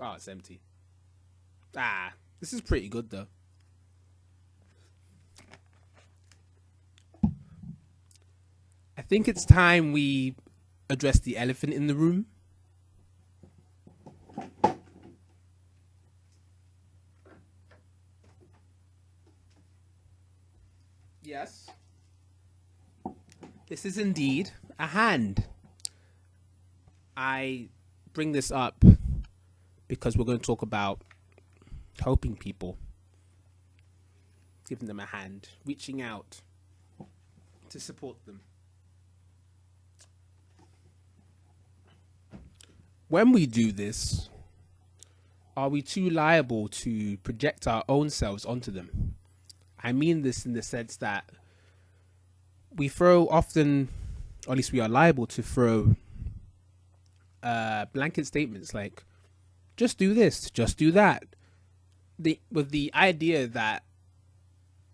Oh, it's empty. This is pretty good though. I think it's time we address the elephant in the room. Yes. This is indeed a hand. I bring this up because we're going to talk about helping people, giving them a hand, reaching out to support them. When we do this, are we too liable to project our own selves onto them? I mean this in the sense that we throw often, or at least we are liable to throw blanket statements like, just do this, just do that. With the idea that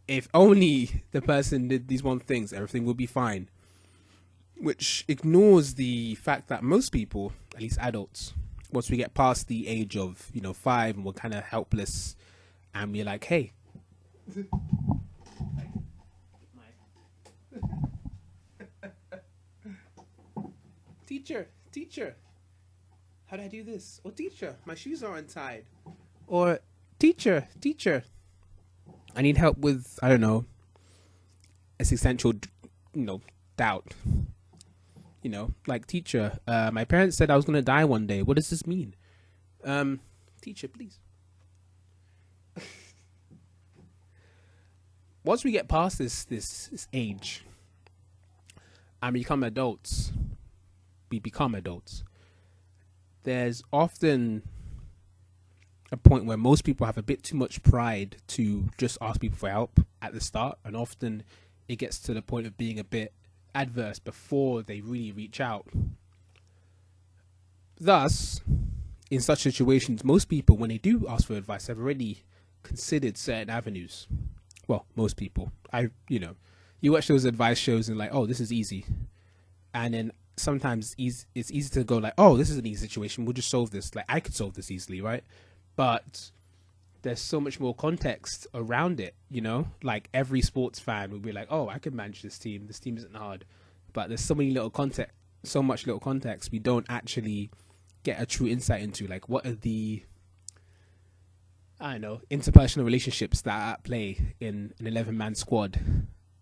if only the person did these one things, everything will be fine. Which ignores the fact that most people, at least adults, once we get past the age of, 5 and we're kind of helpless and we're like, hey, teacher, how do I do this? Or teacher, my shoes are untied. Or teacher, I need help with, I don't know, existential, doubt. Like teacher, my parents said I was going to die one day. What does this mean? Teacher, please. Once we get past this age and become adults, there's often a point where most people have a bit too much pride to just ask people for help at the start, and often it gets to the point of being a bit adverse before they really reach out. Thus, in such situations, most people, when they do ask for advice, have already considered certain avenues. Well, most people. You watch those advice shows and like, oh, this is easy. And then sometimes it's easy to go like, oh, this is an easy situation. We'll just solve this. Like, I could solve this easily, right? But there's so much more context around it, like every sports fan would be like, oh, I could manage this team isn't hard. But there's so much little context we don't actually get a true insight into, like what are the, I don't know, interpersonal relationships that are at play in an 11-man squad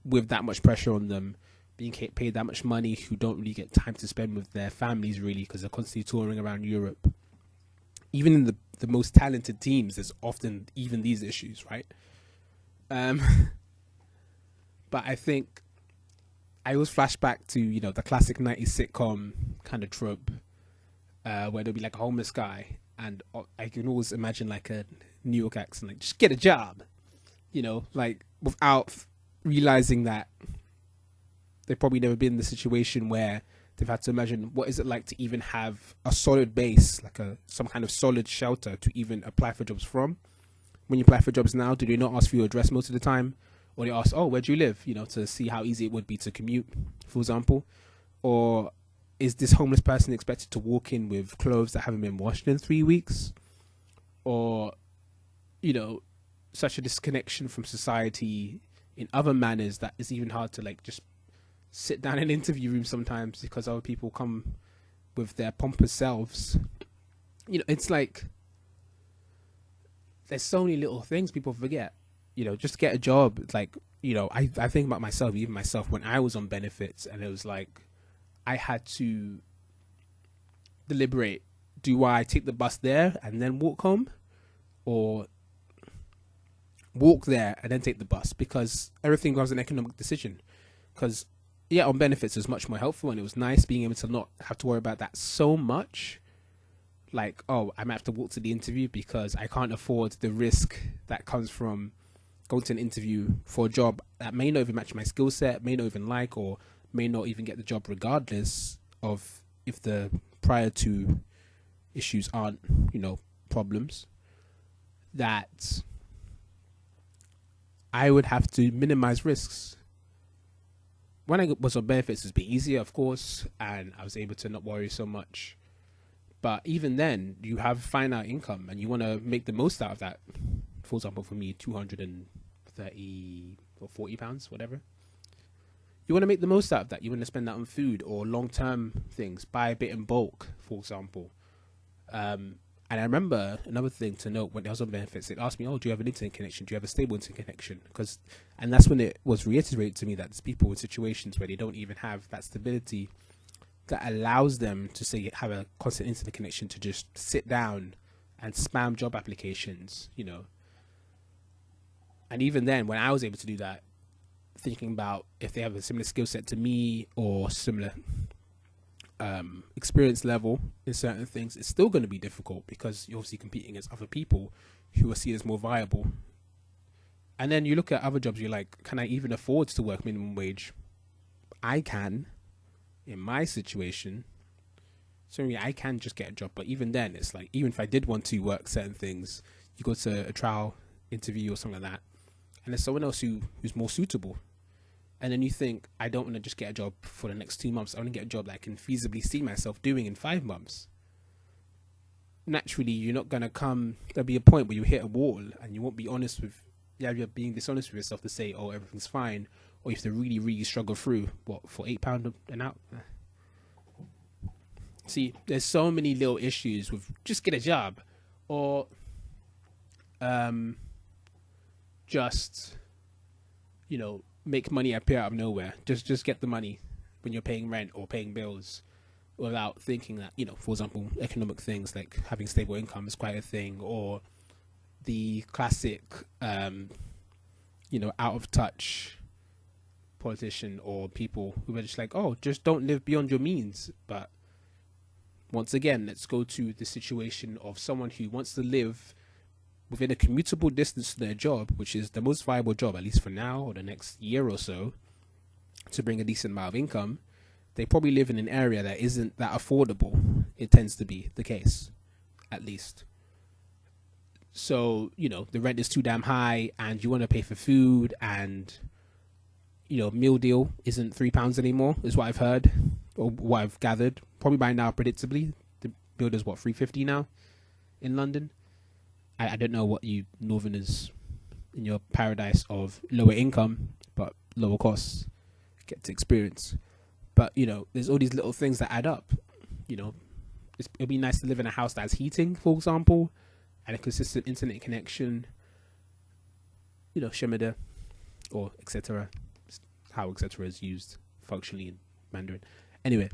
with that much pressure on them, being paid that much money, who don't really get time to spend with their families really because they're constantly touring around Europe. Even in the most talented teams, there's often even these issues, right? But I think I always flash back to, the classic 90s sitcom kind of trope where there'll be like a homeless guy, and I can always imagine like a New York accent, like, just get a job, like without realizing that they've probably never been in the situation where they've had to imagine what is it like to even have a solid base, like some kind of solid shelter to even apply for jobs from. When you apply for jobs now, do they not ask for your address most of the time? Or they ask, oh, where do you live? To see how easy it would be to commute, for example. Or is this homeless person expected to walk in with clothes that haven't been washed in 3 weeks? Or, such a disconnection from society in other manners that it's even hard to like just sit down in an interview room sometimes because other people come with their pompous selves. It's like there's so many little things people forget. Just get a job. It's like, I think about myself, even myself, when I was on benefits, and it was like I had to deliberate. Do I take the bus there and then walk home, or walk there and then take the bus? Because everything was an economic decision. Because on benefits it was much more helpful, and it was nice being able to not have to worry about that so much. Like, oh, I might have to walk to the interview because I can't afford the risk that comes from going to an interview for a job that may not even match my skill set, may not even like, or may not even get the job regardless of if the prior to issues aren't, problems. That I would have to minimize risks. When I was on benefits, it's been easier, of course, and I was able to not worry so much. But even then, you have finite income and you want to make the most out of that. For example, for me, 230 or £40, whatever. You want to make the most out of that. You want to spend that on food or long-term things. Buy a bit in bulk, for example. And I remember another thing to note when I was on benefits, it asked me, oh, do you have an internet connection? Do you have a stable internet connection? And that's when it was reiterated to me that there's people in situations where they don't even have that stability that allows them to say have a constant internet connection to just sit down and spam job applications, you know. And even then, when I was able to do that, thinking about if they have a similar skill set to me or similar experience level in certain things, it's still going to be difficult because you're obviously competing against other people who are seen as more viable. And then you look at other jobs, you're like, can I even afford to work minimum wage? I can, in my situation. So yeah, I can just get a job, but even then, it's like, even if I did want to work certain things, you go to a trial interview or something like that, and there's someone else who's more suitable. And then you think, I don't want to just get a job for the next 2 months. I want to get a job that I can feasibly see myself doing in 5 months. Naturally, you're not going to there'll be a point where you hit a wall and you won't be honest with, you're being dishonest with yourself to say, oh, everything's fine. Or you have to really, really struggle through, for £8 an hour? See, there's so many little issues with just get a job. Or just, you know, make money appear out of nowhere. Just get the money when you're paying rent or paying bills without thinking that, you know, for example, economic things like having stable income is quite a thing, or the classic, you know, out of touch politician or people who are just like, oh, just don't live beyond your means. But once again, let's go to the situation of someone who wants to live within a commutable distance to their job, which is the most viable job, at least for now or the next year or so, to bring a decent amount of income. They probably live in an area that isn't that affordable. It tends to be the case, at least. So, you know, the rent is too damn high and you want to pay for food, and, you know, meal deal isn't £3 anymore, is what I've heard, or what I've gathered. Probably by now, predictably, the meal is what, £3.50 now in London? I don't know what you northerners in your paradise of lower income but lower costs get to experience. But, you know, there's all these little things that add up. You know, it'll be nice to live in a house that has heating, for example, and a consistent internet connection, you know, shemada, or etc. How etc. is used functionally in Mandarin. Anyway,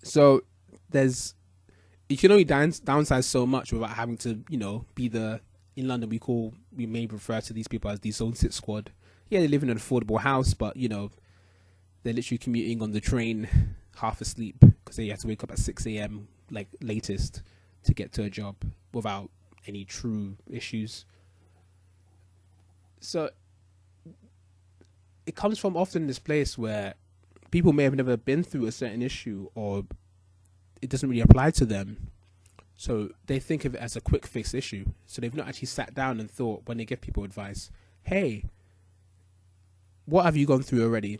so you can only downsize so much without having to, you know, in London we may refer to these people as the Zone 6 squad. Yeah, they live in an affordable house, but, you know, they're literally commuting on the train half asleep because they have to wake up at 6 a.m. like latest to get to a job without any true issues. So it comes from often this place where people may have never been through a certain issue, or it doesn't really apply to them. So they think of it as a quick fix issue. So they've not actually sat down and thought, when they give people advice, hey, what have you gone through already?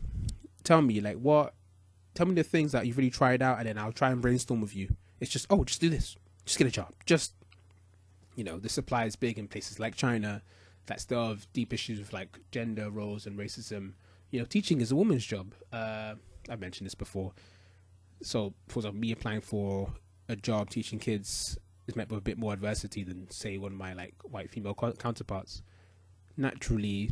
Tell me tell me the things that you've really tried out, and then I'll try and brainstorm with you. It's just, oh, just do this. Just get a job. Just, you know, the supply is big in places like China that still have deep issues with like gender roles and racism. You know, teaching is a woman's job. I've mentioned this before. So, for example, me applying for a job teaching kids is met with a bit more adversity than, say, one of my like white female counterparts. Naturally,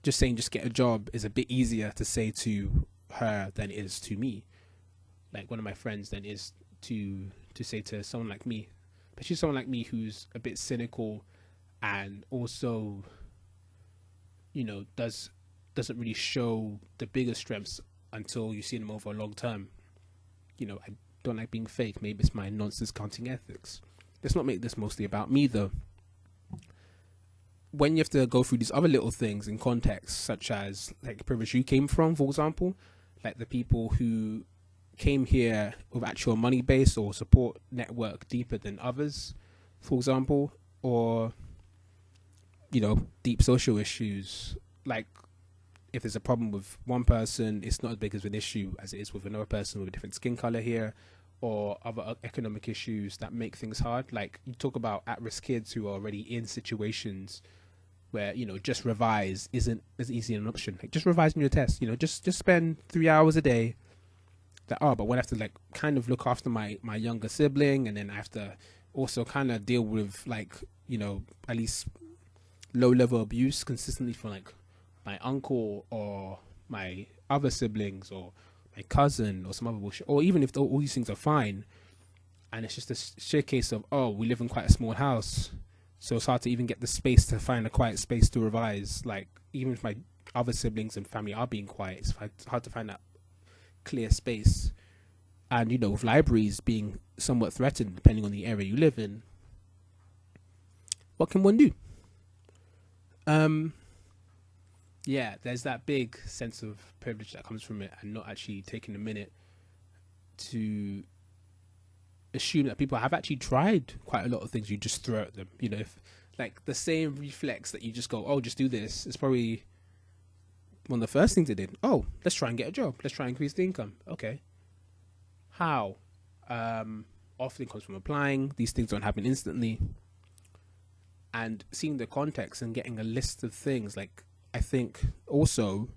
just saying just get a job is a bit easier to say to her than it is to me. Like one of my friends than is to say to someone like me. But she's someone like me who's a bit cynical and also, you know, doesn't really show the bigger strengths until you see them over a long term. You know, I don't like being fake. Maybe it's my non-discounting ethics. Let's not make this mostly about me, though. When you have to go through these other little things in context, such as like the privilege you came from, for example, like the people who came here with actual money base or support network deeper than others, for example, or, you know, deep social issues, like if there's a problem with one person, it's not as big as an issue as it is with another person with a different skin color here, or other economic issues that make things hard. Like you talk about at-risk kids who are already in situations where, you know, just revise isn't as easy an option. Like just revising your test, you know, just spend 3 hours a day. That, oh, but when I have to like kind of look after my younger sibling, and then I have to also kind of deal with, like, you know, at least low level abuse consistently from like my uncle or my other siblings or my cousin or some other bullshit, or even if all these things are fine, and it's just a sheer case of, oh, we live in quite a small house, so it's hard to even get the space to find a quiet space to revise. Like even if my other siblings and family are being quiet, it's hard to find that clear space. And, you know, with libraries being somewhat threatened depending on the area you live in, what can one do? Yeah, there's that big sense of privilege that comes from it, and not actually taking a minute to assume that people have actually tried quite a lot of things you just throw at them. You know, if like the same reflex that you just go, oh, just do this, it's probably one of the first things they did. Oh, let's try and get a job. Let's try and increase the income. Okay. How? Often comes from applying. These things don't happen instantly. And seeing the context and getting a list of things. Like, I think also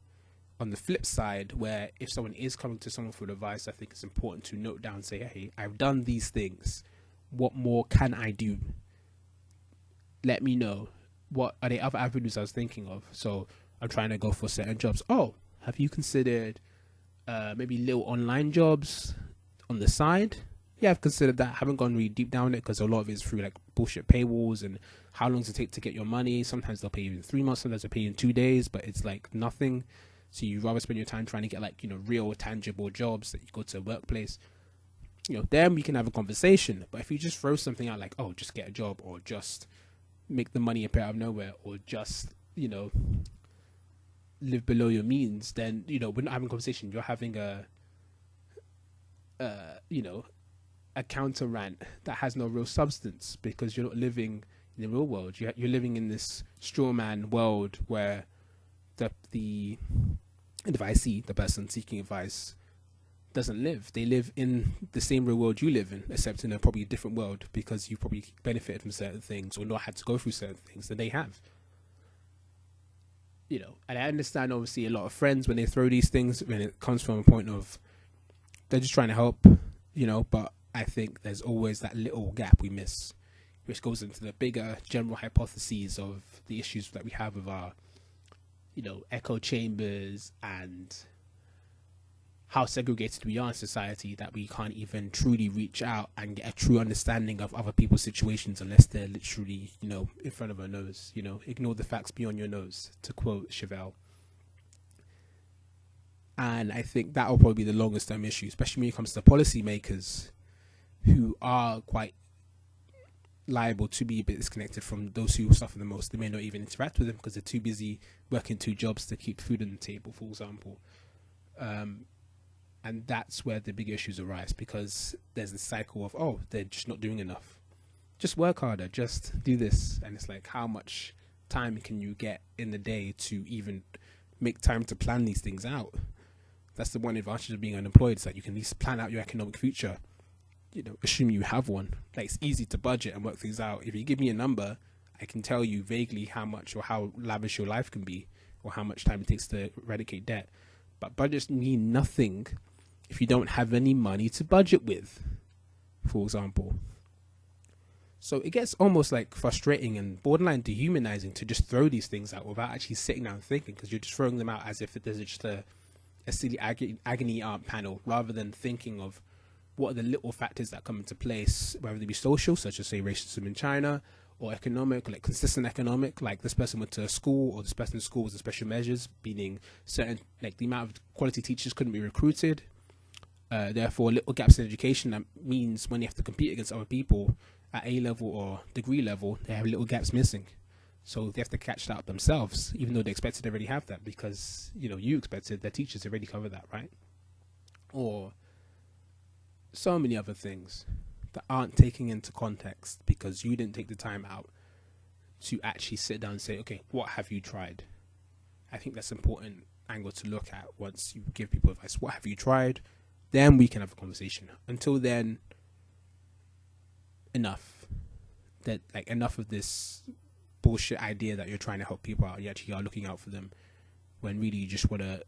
on the flip side, where if someone is coming to someone for advice, I think it's important to note down, say, hey, I've done these things. What more can I do? Let me know. What are the other avenues I was thinking of? So I'm trying to go for certain jobs. Oh, have you considered maybe little online jobs on the side? Yeah, I've considered that. Haven't gone really deep down it because a lot of it is through like bullshit paywalls, and how long does it take to get your money? Sometimes they'll pay you in 3 months, sometimes they'll pay you in 2 days, but it's like nothing. So you rather spend your time trying to get, like, you know, real tangible jobs that you go to a workplace. You know, then we can have a conversation. But if you just throw something out like, oh, just get a job, or just make the money appear out of nowhere, or just, you know, live below your means, then, you know, we're not having a conversation. You're having you know, a counter rant that has no real substance, because you're not living in the real world. You're living in this straw man world where the advisee, the person seeking advice, doesn't live. They live in the same real world you live in, except in a probably different world, because you probably benefited from certain things or not had to go through certain things that they have. You know, and I understand obviously a lot of friends when they throw these things, when it comes from a point of they're just trying to help, you know, but I think there's always that little gap we miss, which goes into the bigger general hypotheses of the issues that we have with our, you know, echo chambers, and how segregated we are in society, that we can't even truly reach out and get a true understanding of other people's situations unless they're literally, you know, in front of our nose. You know, ignore the facts beyond your nose, to quote Chevelle. And I think that will probably be the longest term issue, especially when it comes to policymakers who are quite liable to be a bit disconnected from those who suffer the most. They may not even interact with them because they're too busy working 2 jobs to keep food on the table, for example. And that's where the big issues arise, because there's this cycle of, oh, they're just not doing enough. Just work harder, just do this. And it's like, how much time can you get in the day to even make time to plan these things out? That's the one advantage of being unemployed, is that you can at least plan out your economic future. You know, assume you have one. Like, it's easy to budget and work things out. If you give me a number, I can tell you vaguely how much or how lavish your life can be, or how much time it takes to eradicate debt. But budgets mean nothing if you don't have any money to budget with, for example. So it gets almost like frustrating and borderline dehumanizing to just throw these things out without actually sitting down and thinking, because you're just throwing them out as if there's just a silly agony aunt panel, rather than thinking of what are the little factors that come into place, whether they be social, such as, say, racism in China, or economic, like consistent economic, like this person went to a school, or this person's school was a special measures, meaning certain, like the amount of quality teachers couldn't be recruited. Therefore, little gaps in education, that means when you have to compete against other people at A level or degree level, they have little gaps missing. So they have to catch that up themselves, even though they expected to already have that, because, you know, you expected their teachers already cover that, right? Or so many other things that aren't taken into context because you didn't take the time out to actually sit down and say, okay, what have you tried? I think that's an important angle to look at once you give people advice. What have you tried? then we can have a conversation. Until then, enough. That like enough of this bullshit idea that you're trying to help people out. You actually are looking out for them, when really you just want to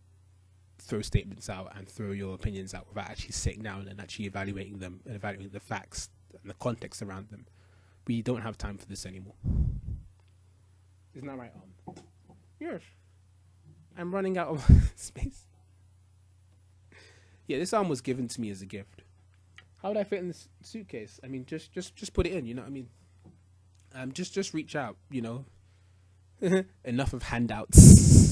throw statements out and throw your opinions out without actually sitting down and actually evaluating them and evaluating the facts and the context around them. We don't have time for this anymore. Isn't that right, Yes. I'm running out of space. Yeah, this arm was given to me as a gift. How would I fit in this suitcase? I mean, just put it in. You know what I mean? Just reach out. You know, enough of handouts.